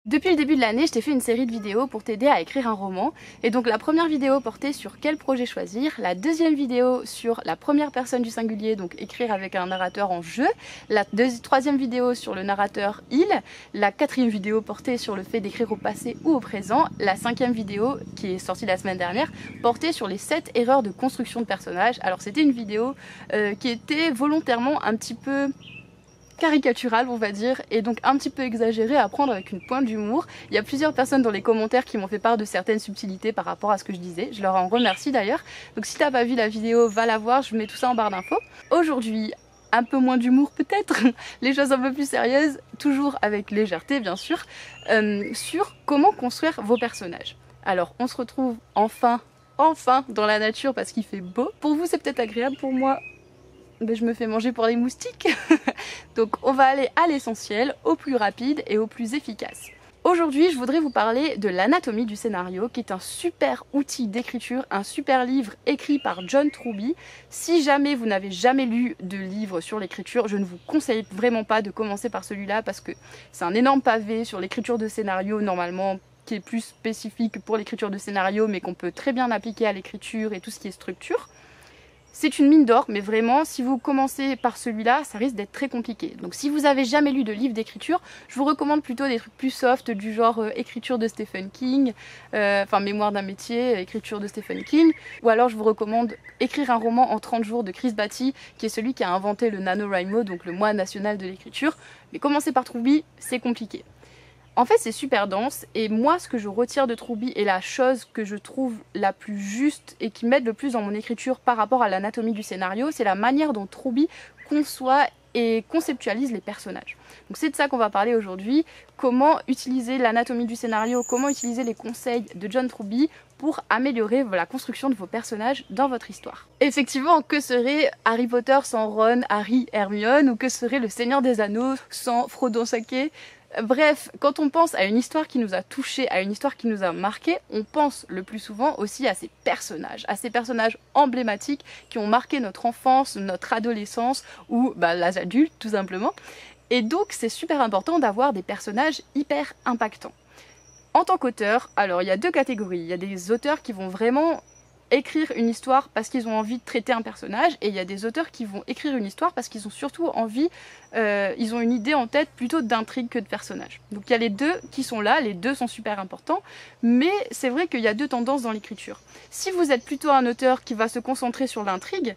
Depuis le début de l'année, je t'ai fait une série de vidéos pour t'aider à écrire un roman. Et donc la première vidéo portait sur quel projet choisir, la deuxième vidéo sur la première personne du singulier, donc écrire avec un narrateur en jeu, la troisième vidéo sur le narrateur il, la quatrième vidéo portait sur le fait d'écrire au passé ou au présent, la cinquième vidéo qui est sortie la semaine dernière portait sur les 7 erreurs de construction de personnages. Alors c'était une vidéo qui était volontairement un petit peu caricaturale on va dire, et donc un petit peu exagérée à prendre avec une pointe d'humour. Il y a plusieurs personnes dans les commentaires qui m'ont fait part de certaines subtilités par rapport à ce que je disais, je leur en remercie d'ailleurs. Donc si t'as pas vu la vidéo, va la voir, je mets tout ça en barre d'infos. Aujourd'hui, un peu moins d'humour peut-être, les choses un peu plus sérieuses, toujours avec légèreté bien sûr, sur comment construire vos personnages. Alors on se retrouve enfin dans la nature parce qu'il fait beau. Pour vous c'est peut-être agréable, pour moi je me fais manger pour les moustiques. Donc on va aller à l'essentiel, au plus rapide et au plus efficace. Aujourd'hui, je voudrais vous parler de l'anatomie du scénario, qui est un super outil d'écriture, un super livre écrit par John Truby. Si jamais vous n'avez jamais lu de livre sur l'écriture, je ne vous conseille vraiment pas de commencer par celui-là parce que c'est un énorme pavé sur l'écriture de scénario normalement, qui est plus spécifique pour l'écriture de scénario, mais qu'on peut très bien appliquer à l'écriture et tout ce qui est structure. C'est une mine d'or, mais vraiment, si vous commencez par celui-là, ça risque d'être très compliqué. Donc si vous n'avez jamais lu de livre d'écriture, je vous recommande plutôt des trucs plus soft, du genre écriture de Stephen King, enfin mémoire d'un métier, écriture de Stephen King, ou alors je vous recommande écrire un roman en 30 jours de Chris Batty, qui est celui qui a inventé le NaNoWriMo, donc le mois national de l'écriture. Mais commencer par Truby, c'est compliqué. En fait c'est super dense, et moi ce que je retire de Truby et la chose que je trouve la plus juste et qui m'aide le plus dans mon écriture par rapport à l'anatomie du scénario, c'est la manière dont Truby conçoit et conceptualise les personnages. Donc c'est de ça qu'on va parler aujourd'hui, comment utiliser l'anatomie du scénario, comment utiliser les conseils de John Truby pour améliorer la construction de vos personnages dans votre histoire. Effectivement, que serait Harry Potter sans Ron, Harry, Hermione, ou que serait le Seigneur des Anneaux sans Frodon Sake? Bref, quand on pense à une histoire qui nous a touchés, à une histoire qui nous a marqués, on pense le plus souvent aussi à ces personnages emblématiques qui ont marqué notre enfance, notre adolescence ou l'âge adulte tout simplement. Et donc c'est super important d'avoir des personnages hyper impactants. En tant qu'auteur, alors il y a deux catégories. Il y a des auteurs qui vont vraiment écrire une histoire parce qu'ils ont envie de traiter un personnage, et il y a des auteurs qui vont écrire une histoire parce qu'ils ont surtout envie, ils ont une idée en tête plutôt d'intrigue que de personnage. Donc il y a les deux qui sont là, les deux sont super importants, mais c'est vrai qu'il y a deux tendances dans l'écriture. Si vous êtes plutôt un auteur qui va se concentrer sur l'intrigue,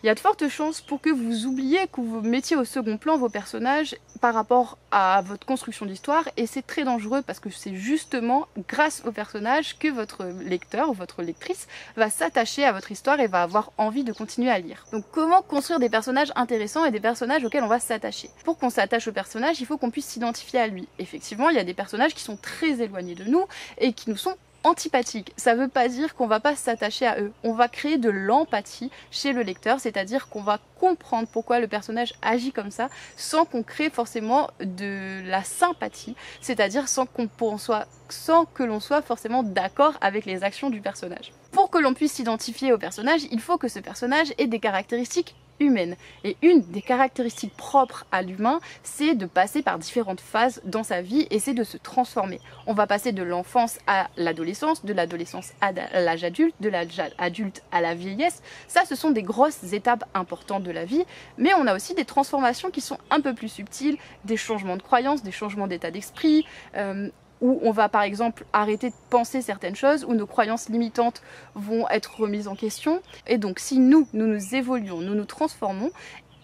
il y a de fortes chances pour que vous oubliez, que vous mettiez au second plan vos personnages par rapport à votre construction d'histoire, et c'est très dangereux parce que c'est justement grâce aux personnages que votre lecteur ou votre lectrice va s'attacher à votre histoire et va avoir envie de continuer à lire. Donc comment construire des personnages intéressants et des personnages auxquels on va s'attacher? Pour qu'on s'attache au personnage, il faut qu'on puisse s'identifier à lui. Effectivement, il y a des personnages qui sont très éloignés de nous et qui nous sont antipathiques. Ça veut pas dire qu'on va pas s'attacher à eux. On va créer de l'empathie chez le lecteur, c'est-à-dire qu'on va comprendre pourquoi le personnage agit comme ça sans qu'on crée forcément de la sympathie, c'est-à-dire sans que l'on soit forcément d'accord avec les actions du personnage. Pour que l'on puisse s'identifier au personnage, il faut que ce personnage ait des caractéristiques humaine. Et une des caractéristiques propres à l'humain, c'est de passer par différentes phases dans sa vie et c'est de se transformer. On va passer de l'enfance à l'adolescence, de l'adolescence à l'âge adulte, de l'âge adulte à la vieillesse. Ça, ce sont des grosses étapes importantes de la vie, mais on a aussi des transformations qui sont un peu plus subtiles, des changements de croyances, des changements d'état d'esprit, où on va par exemple arrêter de penser certaines choses, où nos croyances limitantes vont être remises en question. Et donc si nous évoluons, nous nous transformons,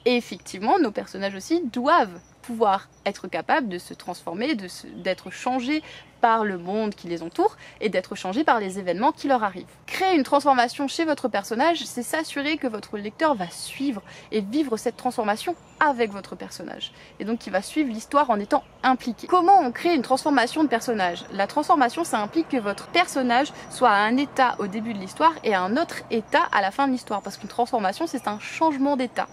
et effectivement nos personnages aussi doivent pouvoir être capables de se transformer, d'être changés par le monde qui les entoure et d'être changés par les événements qui leur arrivent. Créer une transformation chez votre personnage, c'est s'assurer que votre lecteur va suivre et vivre cette transformation avec votre personnage. Et donc il va suivre l'histoire en étant impliqué. Comment on crée une transformation de personnage? La transformation, ça implique que votre personnage soit à un état au début de l'histoire et à un autre état à la fin de l'histoire. Parce qu'une transformation, c'est un changement d'état.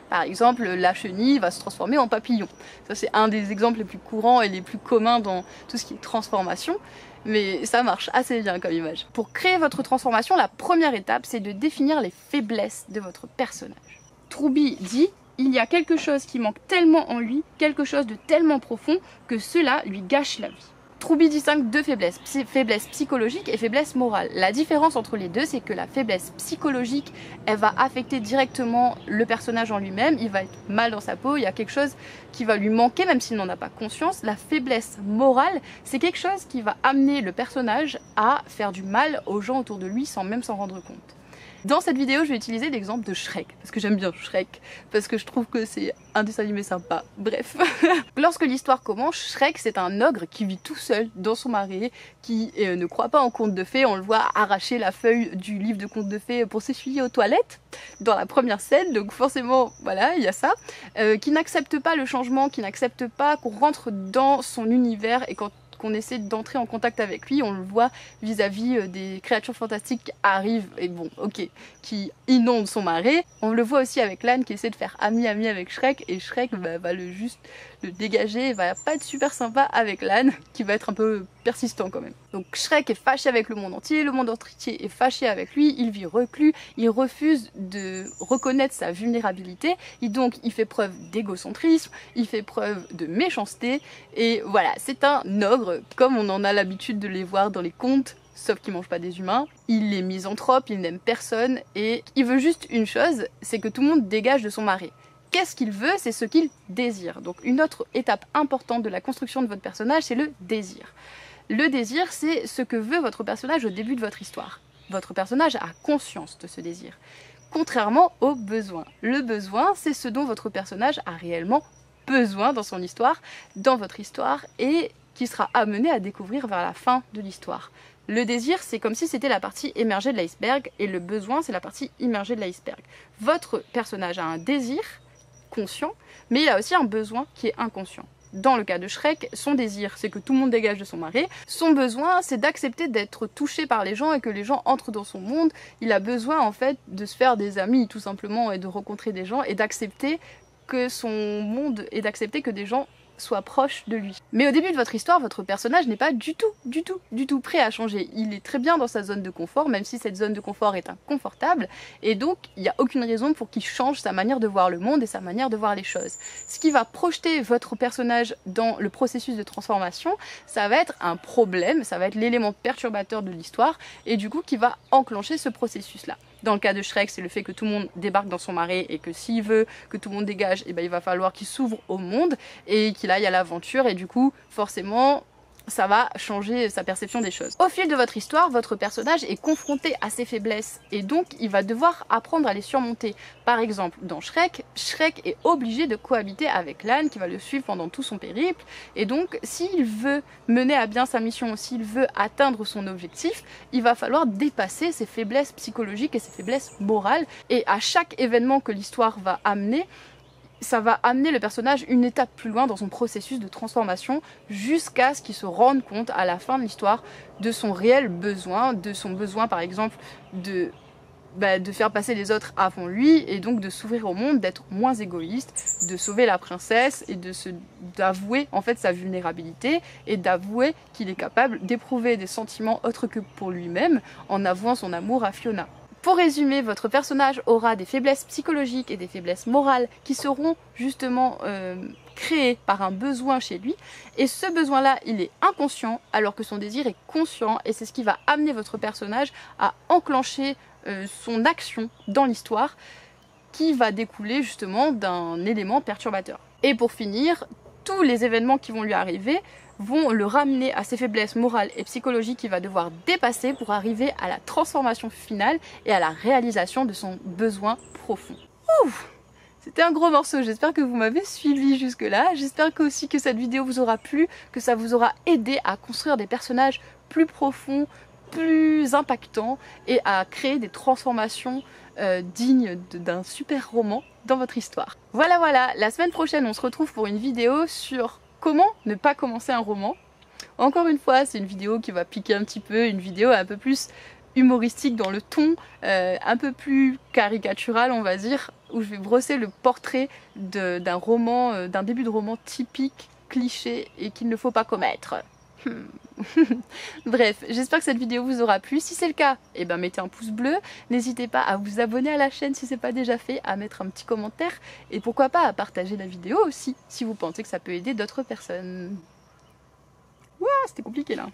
Par exemple, la chenille va se transformer en papillon. Ça, c'est un des exemples les plus courants et les plus communs dans tout ce qui est transformation. Mais ça marche assez bien comme image. Pour créer votre transformation, la première étape, c'est de définir les faiblesses de votre personnage. Truby dit: il y a quelque chose qui manque tellement en lui, quelque chose de tellement profond, que cela lui gâche la vie. Troubi distingue deux faiblesses, faiblesse psychologique et faiblesse morale. La différence entre les deux, c'est que la faiblesse psychologique, elle va affecter directement le personnage en lui-même, il va être mal dans sa peau, il y a quelque chose qui va lui manquer même s'il n'en a pas conscience. La faiblesse morale, c'est quelque chose qui va amener le personnage à faire du mal aux gens autour de lui sans même s'en rendre compte. Dans cette vidéo, je vais utiliser l'exemple de Shrek, parce que j'aime bien Shrek, parce que je trouve que c'est un dessin animé sympa, bref. Lorsque l'histoire commence, Shrek c'est un ogre qui vit tout seul dans son marais, qui ne croit pas en contes de fées, on le voit arracher la feuille du livre de contes de fées pour s'essuyer aux toilettes, dans la première scène, donc forcément, voilà, il y a ça, qui n'accepte pas le changement, qui n'accepte pas qu'on rentre dans son univers et qu'on essaie d'entrer en contact avec lui, on le voit vis-à-vis des créatures fantastiques qui arrivent et bon, ok, qui inondent son marais. On le voit aussi avec l'âne qui essaie de faire ami avec Shrek et Shrek va juste le dégager, va pas être super sympa avec l'âne qui va être un peu persistant quand même. Donc Shrek est fâché avec le monde entier est fâché avec lui, il vit reclus, il refuse de reconnaître sa vulnérabilité, donc il fait preuve d'égocentrisme, il fait preuve de méchanceté, et voilà, c'est un ogre, comme on en a l'habitude de les voir dans les contes, sauf qu'il mange pas des humains. Il est misanthrope, il n'aime personne, et il veut juste une chose, c'est que tout le monde dégage de son marais. Qu'est-ce qu'il veut? C'est ce qu'il désire. Donc une autre étape importante de la construction de votre personnage, c'est le désir. Le désir, c'est ce que veut votre personnage au début de votre histoire. Votre personnage a conscience de ce désir. Contrairement au besoin. Le besoin, c'est ce dont votre personnage a réellement besoin dans son histoire, dans votre histoire, et qui sera amené à découvrir vers la fin de l'histoire. Le désir, c'est comme si c'était la partie émergée de l'iceberg, et le besoin, c'est la partie immergée de l'iceberg. Votre personnage a un désir conscient, mais il a aussi un besoin qui est inconscient. Dans le cas de Shrek, son désir, c'est que tout le monde dégage de son marais. Son besoin, c'est d'accepter d'être touché par les gens et que les gens entrent dans son monde. Il a besoin, en fait, de se faire des amis, tout simplement, et de rencontrer des gens, et d'accepter que son monde, et d'accepter que des gens soient proches de lui. Mais au début de votre histoire, votre personnage n'est pas du tout prêt à changer. Il est très bien dans sa zone de confort, même si cette zone de confort est inconfortable, et donc il n'y a aucune raison pour qu'il change sa manière de voir le monde et sa manière de voir les choses. Ce qui va projeter votre personnage dans le processus de transformation, ça va être un problème, ça va être l'élément perturbateur de l'histoire, et du coup qui va enclencher ce processus-là. Dans le cas de Shrek, c'est le fait que tout le monde débarque dans son marais et que s'il veut que tout le monde dégage, eh ben, il va falloir qu'il s'ouvre au monde et qu'il aille à l'aventure, et du coup, forcément, ça va changer sa perception des choses. Au fil de votre histoire, votre personnage est confronté à ses faiblesses et donc il va devoir apprendre à les surmonter. Par exemple, dans Shrek, Shrek est obligé de cohabiter avec l'âne qui va le suivre pendant tout son périple, et donc s'il veut mener à bien sa mission, s'il veut atteindre son objectif, il va falloir dépasser ses faiblesses psychologiques et ses faiblesses morales, et à chaque événement que l'histoire va amener, ça va amener le personnage une étape plus loin dans son processus de transformation jusqu'à ce qu'il se rende compte à la fin de l'histoire de son réel besoin, de son besoin par exemple de faire passer les autres avant lui et donc de s'ouvrir au monde, d'être moins égoïste, de sauver la princesse et d'avouer en fait sa vulnérabilité et d'avouer qu'il est capable d'éprouver des sentiments autres que pour lui-même en avouant son amour à Fiona. Pour résumer, votre personnage aura des faiblesses psychologiques et des faiblesses morales qui seront justement créées par un besoin chez lui, et ce besoin-là, il est inconscient alors que son désir est conscient, et c'est ce qui va amener votre personnage à enclencher son action dans l'histoire qui va découler justement d'un élément perturbateur. Et pour finir, tous les événements qui vont lui arriver vont le ramener à ses faiblesses morales et psychologiques qu'il va devoir dépasser pour arriver à la transformation finale et à la réalisation de son besoin profond. Ouf! C'était un gros morceau, j'espère que vous m'avez suivi jusque là, j'espère aussi que cette vidéo vous aura plu, que ça vous aura aidé à construire des personnages plus profonds, plus impactants et à créer des transformations dignes d'un super roman dans votre histoire. Voilà, la semaine prochaine on se retrouve pour une vidéo sur comment ne pas commencer un roman. Encore une fois, c'est une vidéo qui va piquer un petit peu, une vidéo un peu plus humoristique dans le ton, un peu plus caricatural on va dire, où je vais brosser le portrait d'un roman, d'un début de roman typique, cliché et qu'il ne faut pas commettre. Bref, j'espère que cette vidéo vous aura plu. Si c'est le cas, eh ben mettez un pouce bleu. N'hésitez pas à vous abonner à la chaîne si ce n'est pas déjà fait, à mettre un petit commentaire et pourquoi pas à partager la vidéo aussi si vous pensez que ça peut aider d'autres personnes. c'était compliqué là.